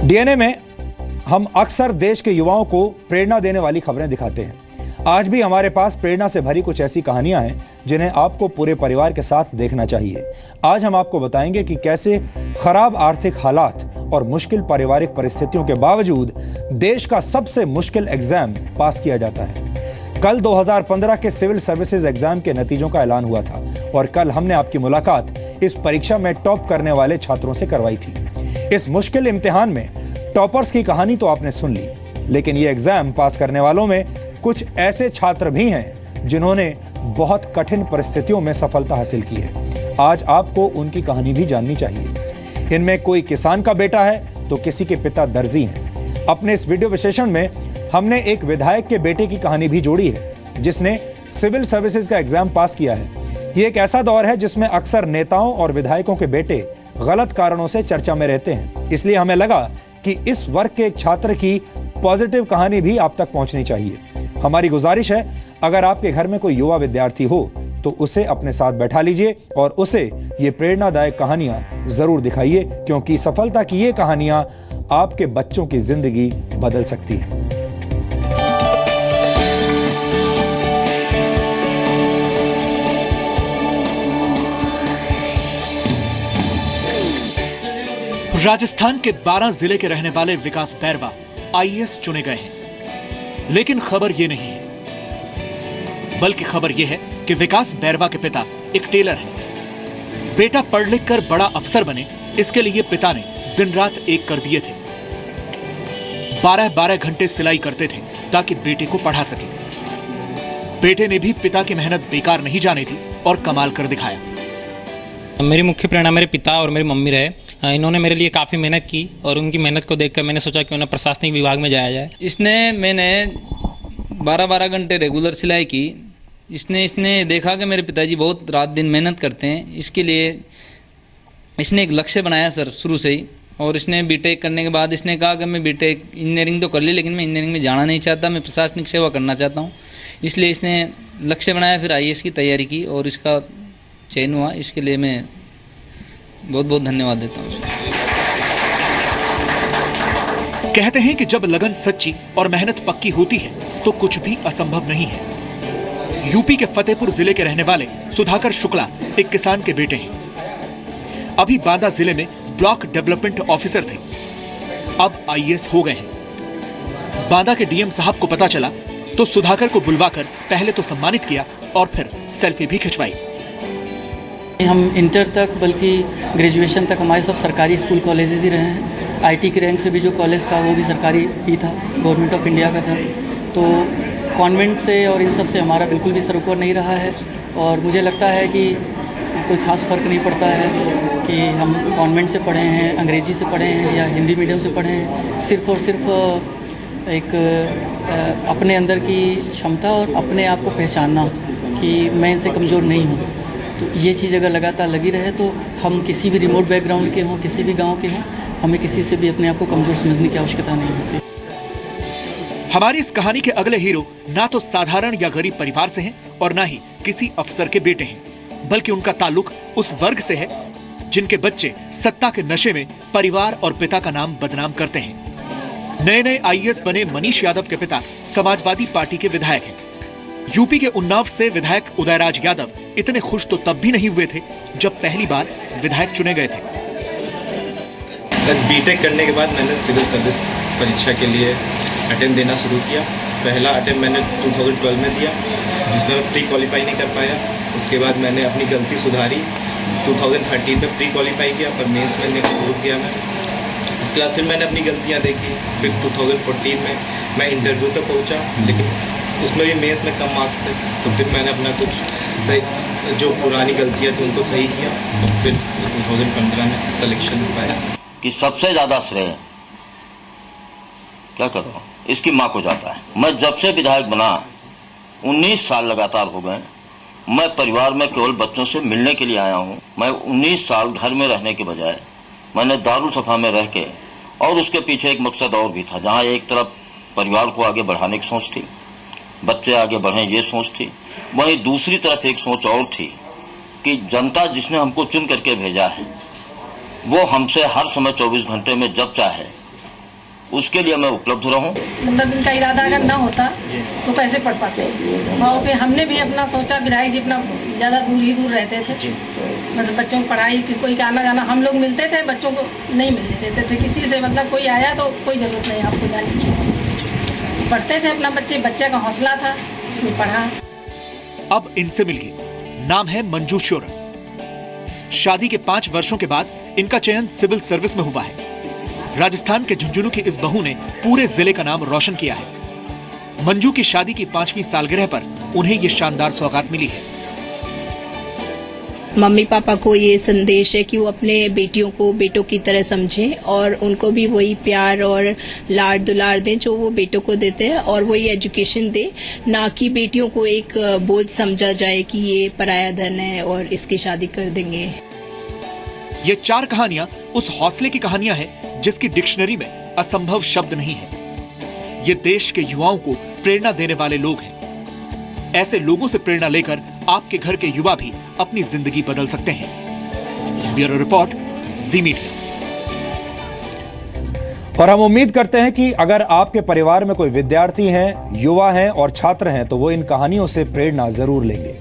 DNA में हम अक्सर देश के युवाओं को प्रेरणा देने वाली खबरें दिखाते हैं। आज भी हमारे पास प्रेरणा से भरी कुछ ऐसी कहानियां हैं जिन्हें आपको पूरे परिवार के साथ देखना चाहिए। आज हम आपको बताएंगे कि कैसे खराब आर्थिक हालात और मुश्किल पारिवारिक परिस्थितियों के बावजूद देश का सबसे मुश्किल एग्जाम पास किया जाता है। कल 2015 के सिविल सर्विसेज एग्जाम के नतीजों का ऐलान हुआ था और कल हमने आपकी मुलाकात इस परीक्षा में टॉप करने वाले छात्रों से करवाई थी। इस मुश्किल इम्तिहान में टॉपर्स की कहानी तो आपने सुन ली, लेकिन ये एग्जाम पास करने वालों में कुछ ऐसे छात्र भी हैं जिन्होंने बहुत कठिन परिस्थितियों में सफलता हासिल की है। आज आपको उनकी कहानी भी जाननी चाहिए। इनमें कोई किसान का बेटा है तो किसी के पिता दर्जी हैं। अपने इस वीडियो विश्लेषण में हमने एक विधायक के बेटे की कहानी भी जोड़ी है जिसने सिविल सर्विसेज का एग्जाम पास किया है। ये एक ऐसा दौर है जिसमें अक्सर नेताओं और विधायकों के बेटे गलत कारणों से चर्चा में रहते हैं, इसलिए हमें लगा कि इस वर्ग के एक छात्र की पॉजिटिव कहानी भी आप तक पहुंचनी चाहिए। हमारी गुजारिश है, अगर आपके घर में कोई युवा विद्यार्थी हो तो उसे अपने साथ बैठा लीजिए और उसे ये प्रेरणादायक कहानियां जरूर दिखाइए, क्योंकि सफलता की ये कहानियां आपके बच्चों की जिंदगी बदल सकती हैं। राजस्थान के 12 जिले के रहने वाले विकास बैरवा आईएएस चुने गए हैं, लेकिन खबर ये नहीं है, बल्कि खबर ये है कि विकास बैरवा के पिता एक टेलर हैं। बेटा पढ़ लिख कर बड़ा अफसर बने, इसके लिए पिता ने दिन रात एक कर दिए थे। 12-12 घंटे सिलाई करते थे ताकि बेटे को पढ़ा सके। बेटे ने भी पिता की मेहनत बेकार नहीं जाने दी और कमाल कर दिखाया। मेरी मुख्य प्रेरणा मेरे पिता और मेरी मम्मी रहे। इन्होंने मेरे लिए काफ़ी मेहनत की और उनकी मेहनत को देखकर मैंने सोचा कि उन्हें प्रशासनिक विभाग में जाया जाए। मैंने 12-12 घंटे रेगुलर सिलाई की। इसने देखा कि मेरे पिताजी बहुत रात दिन मेहनत करते हैं, इसके लिए इसने एक लक्ष्य बनाया सर शुरू से ही। और इसने बीटेक करने के बाद इसने कहा कि मैं बीटेक इंजीनियरिंग तो कर ली, लेकिन मैं इंजीनियरिंग में जाना नहीं चाहता, मैं प्रशासनिक सेवा करना चाहता हूँ। इसलिए इसने लक्ष्य बनाया, फिर आईएएस की तैयारी की और इसका चयन हुआ। इसके लिए मैं बहुत बहुत धन्यवाद देता हूँ। कहते हैं कि जब लगन सच्ची और मेहनत पक्की होती है तो कुछ भी असंभव नहीं है। यूपी के फतेहपुर जिले के रहने वाले सुधाकर शुक्ला एक किसान के बेटे हैं। अभी बांदा जिले में ब्लॉक डेवलपमेंट ऑफिसर थे, अब आईएएस हो गए हैं। बांदा के डीएम साहब को पता चला तो सुधाकर को बुलवाकर पहले तो सम्मानित किया और फिर सेल्फी भी खिंचवाई। हम इंटर तक बल्कि ग्रेजुएशन तक हमारे सब सरकारी स्कूल कॉलेजेस ही रहे हैं। आईटी के रैंक से भी जो कॉलेज था वो भी सरकारी ही था, गवर्नमेंट ऑफ इंडिया का था। तो कॉन्वेंट से और इन सब से हमारा बिल्कुल भी सरोकार नहीं रहा है और मुझे लगता है कि कोई ख़ास फ़र्क नहीं पड़ता है कि हम कॉन्वेंट से पढ़े हैं, अंग्रेजी से पढ़े हैं या हिंदी मीडियम से पढ़े हैं। सिर्फ़ और सिर्फ एक अपने अंदर की क्षमता और अपने आप को पहचानना कि मैं इनसे कमज़ोर नहीं हूँ, तो ये चीज़ अगर लगातार लगी रहे तो हम किसी भी रिमोट बैकग्राउंड के हों, किसी भी गांव के हों, हमें किसी से भी अपने आप को कमज़ोर समझने की आवश्यकता नहीं होती। हमारी इस कहानी के अगले हीरो ना तो साधारण या गरीब परिवार से हैं और ना ही किसी अफसर के बेटे हैं, बल्कि उनका ताल्लुक उस वर्ग से है जिनके बच्चे सत्ता के नशे में परिवार और पिता का नाम बदनाम करते हैं। नए आईएएस बने मनीष यादव के पिता समाजवादी पार्टी के विधायक हैं। यूपी के उन्नाव से विधायक उदयराज यादव इतने खुश तो तब भी नहीं हुए थे जब पहली बार विधायक चुने गए थे। बीटेक करने के बाद मैंने सिविल सर्विस परीक्षा के लिए अटेम्प्ट देना शुरू किया। पहला अटेम्प्ट मैंने 2012 में दिया, जिसमें मैं प्री क्वालिफाई नहीं कर पाया। उसके बाद मैंने अपनी गलती सुधारी, 2013 में प्री क्वालिफाई किया, पर मेंस में छूट गया मैं। उसके बाद फिर मैंने अपनी गलतियाँ देखी। फिर 2014 में मैं इंटरव्यू तक पहुँचा, लेकिन उसमें भी मेंस में कम मार्क्स थे। तो फिर मैंने अपना कुछ सही जो पुरानी गलतियाँ थी उनको सही किया और फिर 2015 में सिलेक्शन पाया। कि सबसे ज़्यादा श्रेय क्या करो इसकी माँ को जाता है। मैं जब से विधायक बना 19 साल लगातार हो गए, मैं परिवार में केवल बच्चों से मिलने के लिए आया हूँ। मैं 19 साल घर में रहने के बजाय मैंने दारुल सफा में रह के, और उसके पीछे एक मकसद और भी था, जहाँ एक तरफ परिवार को आगे बढ़ाने की सोच थी, बच्चे आगे बढ़ें ये सोच थी, वहीं दूसरी तरफ एक सोच और थी कि जनता जिसने हमको चुन करके भेजा है वो हमसे हर समय 24 घंटे में जब चाहे उसके लिए मैं उपलब्ध रहूं। मतलब इनका इरादा अगर ना होता तो कैसे पढ़ पाते। और फिर हमने भी अपना सोचा, विधायक जी अपना ज़्यादा दूर रहते थे, मतलब बच्चों की पढ़ाई कोई का आना जाना हम लोग मिलते थे, बच्चों को नहीं मिलने देते थे किसी से। मतलब कोई आया तो कोई ज़रूरत नहीं आपको जाने की, पढ़ते थे अपना बच्चे का हौसला था, उसने पढ़ा। अब इनसे मिलिए। नाम है मंजू शोरन। शादी के 5 वर्षों के बाद इनका चयन सिविल सर्विस में हुआ है। राजस्थान के झुंझुनू की इस बहू ने पूरे जिले का नाम रोशन किया है। मंजू की शादी की 5वीं सालगिरह पर उन्हें ये शानदार सौगात मिली है। मम्मी पापा को ये संदेश है कि वो अपने बेटियों को बेटों की तरह समझें और उनको भी वही प्यार और लाड दुलार दें जो वो बेटों को देते हैं, और वही एजुकेशन दें, ना कि बेटियों को एक बोझ समझा जाए कि ये पराया धन है और इसकी शादी कर देंगे। ये 4 कहानियां उस हौसले की कहानियां हैं जिसकी डिक्शनरी में असंभव शब्द नहीं है। ये देश के युवाओं को प्रेरणा देने वाले लोग हैं। ऐसे लोगों से प्रेरणा लेकर आपके घर के युवा भी अपनी जिंदगी बदल सकते हैं। ब्यूरो रिपोर्ट, जी मीडिया। और हम उम्मीद करते हैं कि अगर आपके परिवार में कोई विद्यार्थी हैं, युवा हैं और छात्र हैं तो वो इन कहानियों से प्रेरणा जरूर लेंगे।